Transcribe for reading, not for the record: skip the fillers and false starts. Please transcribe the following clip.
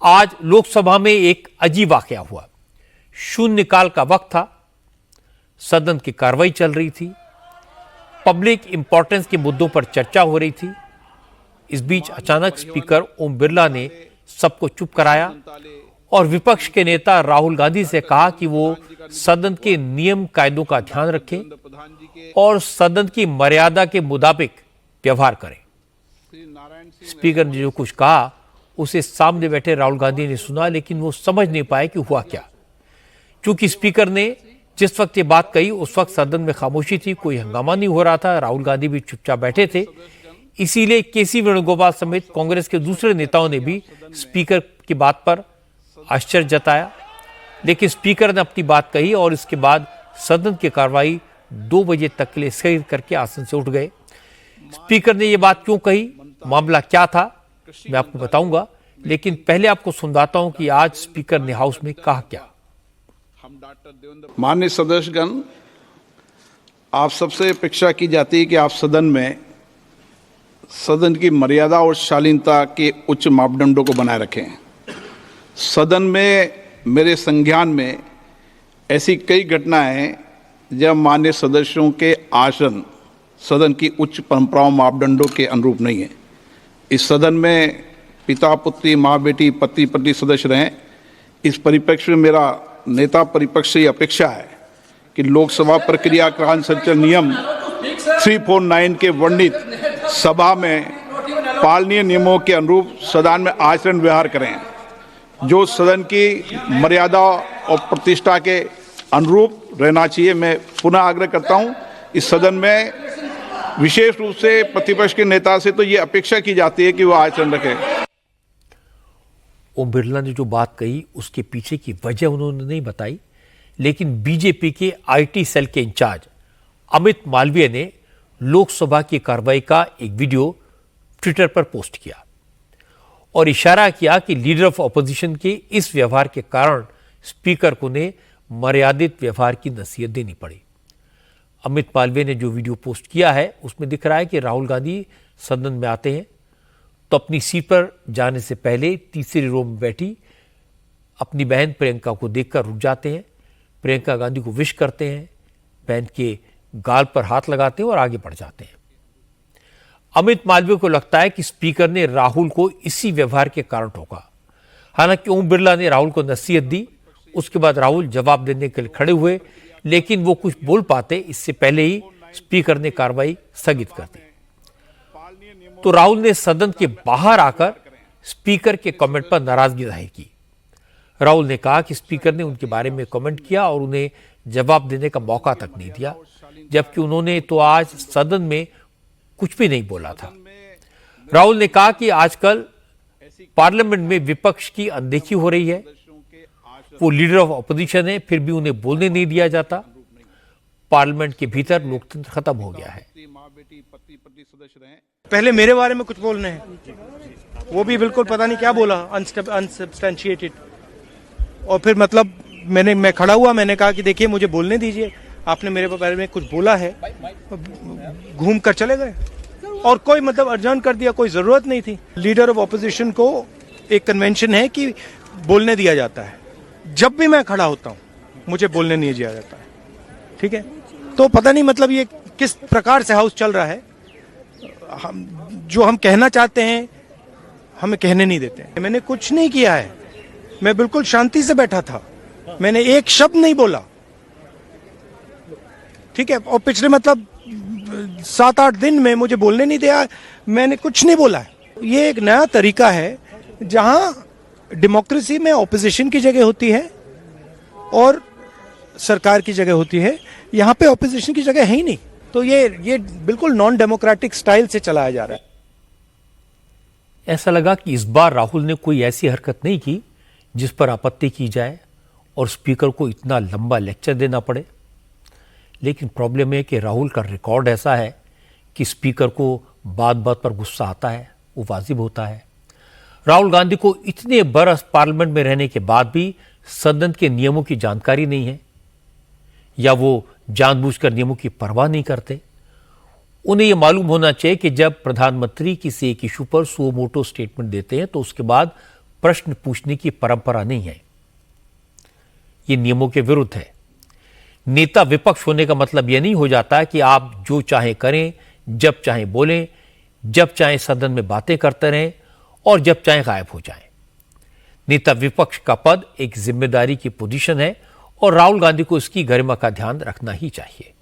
आज लोकसभा में एक अजीब वाकया हुआ। शून्यकाल का वक्त था, सदन की कार्रवाई चल रही थी, पब्लिक इंपॉर्टेंस के मुद्दों पर चर्चा हो रही थी। इस बीच अचानक स्पीकर ओम बिरला ने सबको चुप कराया और विपक्ष के नेता राहुल गांधी से कहा कि वो सदन के नियम कायदों का ध्यान रखें और सदन की मर्यादा के मुताबिक व्यवहार करें। स्पीकर ने जो कुछ कहा उसे सामने बैठे राहुल गांधी ने सुना, लेकिन वो समझ नहीं पाए कि हुआ क्या। क्योंकि स्पीकर ने जिस वक्त ये बात कही उस वक्त सदन में खामोशी थी, कोई हंगामा नहीं हो रहा था, राहुल गांधी भी चुपचाप बैठे थे। इसीलिए केसी वेणुगोपाल समेत कांग्रेस के दूसरे नेताओं ने भी स्पीकर की बात पर आश्चर्य जताया। लेकिन स्पीकर ने अपनी बात कही और इसके बाद सदन की कार्रवाई 2 बजे तक के लिए स्थगित करके आसन से उठ गए। स्पीकर ने यह बात क्यों कही, मामला क्या था, मैं आपको बताऊंगा, लेकिन पहले आपको सुनाता हूं कि आज स्पीकर ने हाउस में कहा क्या। माननीय सदस्यगण, आप सबसे अपेक्षा की जाती है कि आप सदन में सदन की मर्यादा और शालीनता के उच्च मापदंडों को बनाए रखें। सदन में मेरे संज्ञान में ऐसी कई घटनाएं हैं जब माननीय सदस्यों के आसन सदन की उच्च परंपराओं मापदंडों के अनुरूप नहीं है। इस सदन में पिता पुत्री, माँ बेटी, पति पत्नी सदस्य रहें। इस परिप्रेक्ष्य में मेरा नेता परिपक्ष से अपेक्षा है कि लोकसभा प्रक्रिया का संचालन नियम 349 के वर्णित सभा में पालनीय नियमों के अनुरूप सदन में आचरण व्यवहार करें, जो सदन की मर्यादा और प्रतिष्ठा के अनुरूप रहना चाहिए। मैं पुनः आग्रह करता हूं, इस सदन में विशेष रूप से प्रतिपक्ष के नेता से तो ये अपेक्षा की जाती है कि वो आचरण रखें। ओम बिरला ने जो बात कही उसके पीछे की वजह उन्होंने नहीं बताई, लेकिन बीजेपी के आईटी सेल के इंचार्ज अमित मालवीय ने लोकसभा की कार्रवाई का एक वीडियो ट्विटर पर पोस्ट किया और इशारा किया कि लीडर ऑफ ऑपोजिशन के इस व्यवहार के कारण स्पीकर को ने मर्यादित व्यवहार की नसीहत देनी पड़ी। अमित मालवीय ने जो वीडियो पोस्ट किया है उसमें दिख रहा है कि राहुल गांधी सदन में आते हैं तो अपनी सीट पर जाने से पहले तीसरी रो में बैठी अपनी बहन प्रियंका को देखकर रुक जाते हैं, प्रियंका गांधी को विश करते हैं, बहन के गाल पर हाथ लगाते हैं और आगे बढ़ जाते हैं। अमित मालवीय को लगता है कि स्पीकर ने राहुल को इसी व्यवहार के कारण टोका। हालांकि ओम बिरला ने राहुल को नसीहत दी, उसके बाद राहुल जवाब देने के लिए खड़े हुए, लेकिन वो कुछ बोल पाते इससे पहले ही स्पीकर ने कार्रवाई स्थगित कर दी। तो राहुल ने सदन के बाहर आकर स्पीकर के कमेंट पर नाराजगी जाहिर की। राहुल ने कहा कि स्पीकर ने उनके बारे में कमेंट किया और उन्हें जवाब देने का मौका तक नहीं दिया, जबकि उन्होंने तो आज सदन में कुछ भी नहीं बोला था। राहुल ने कहा कि आजकल पार्लियामेंट में विपक्ष की अनदेखी हो रही है, वो लीडर ऑफ ऑपोजिशन है, फिर भी उन्हें बोलने नहीं दिया जाता। पार्लियामेंट के भीतर लोकतंत्र खत्म हो गया है। पहले मेरे बारे में कुछ बोलने हैं, वो भी बिल्कुल पता नहीं क्या बोला, अनसब्सटेंशिएटेड। और फिर मतलब मैं खड़ा हुआ, मैंने कहा कि देखिए मुझे बोलने दीजिए, आपने मेरे बारे में कुछ बोला है, घूम कर चले गए और कोई मतलब अर्जन कर दिया, कोई जरूरत नहीं थी। लीडर ऑफ ऑपोजिशन को एक कन्वेंशन है कि बोलने दिया जाता है, जब भी मैं खड़ा होता हूं मुझे बोलने नहीं दिया जाता है, ठीक है। तो पता नहीं मतलब ये किस प्रकार से हाउस चल रहा है, जो हम कहना चाहते हैं हमें कहने नहीं देते हैं। मैंने कुछ नहीं किया है, मैं बिल्कुल शांति से बैठा था, मैंने एक शब्द नहीं बोला, ठीक है। और पिछले मतलब 7-8 दिन में मुझे बोलने नहीं दिया, मैंने कुछ नहीं बोला है। ये एक नया तरीका है जहां डेमोक्रेसी में ऑपोजिशन की जगह होती है और सरकार की जगह होती है, यहां पे ऑपोजिशन की जगह है ही नहीं। तो ये बिल्कुल नॉन डेमोक्रेटिक स्टाइल से चलाया जा रहा है। ऐसा लगा कि इस बार राहुल ने कोई ऐसी हरकत नहीं की जिस पर आपत्ति की जाए और स्पीकर को इतना लंबा लेक्चर देना पड़े। लेकिन प्रॉब्लम है कि राहुल का रिकॉर्ड ऐसा है कि स्पीकर को बात बात पर गुस्सा आता है, वो वाजिब होता है। राहुल गांधी को इतने बरस पार्लियामेंट में रहने के बाद भी सदन के नियमों की जानकारी नहीं है, या वो जानबूझकर नियमों की परवाह नहीं करते। उन्हें यह मालूम होना चाहिए कि जब प्रधानमंत्री किसी एक इशू पर सुओ मोटो स्टेटमेंट देते हैं तो उसके बाद प्रश्न पूछने की परंपरा नहीं है। ये नियमों के विरुद्ध है। नेता विपक्ष होने का मतलब यह नहीं हो जाता कि आप जो चाहे करें, जब चाहे बोलें, जब चाहे सदन में बातें करते रहें और जब चाहे गायब हो जाएं। नेता विपक्ष का पद एक जिम्मेदारी की पोजीशन है और राहुल गांधी को इसकी गरिमा का ध्यान रखना ही चाहिए।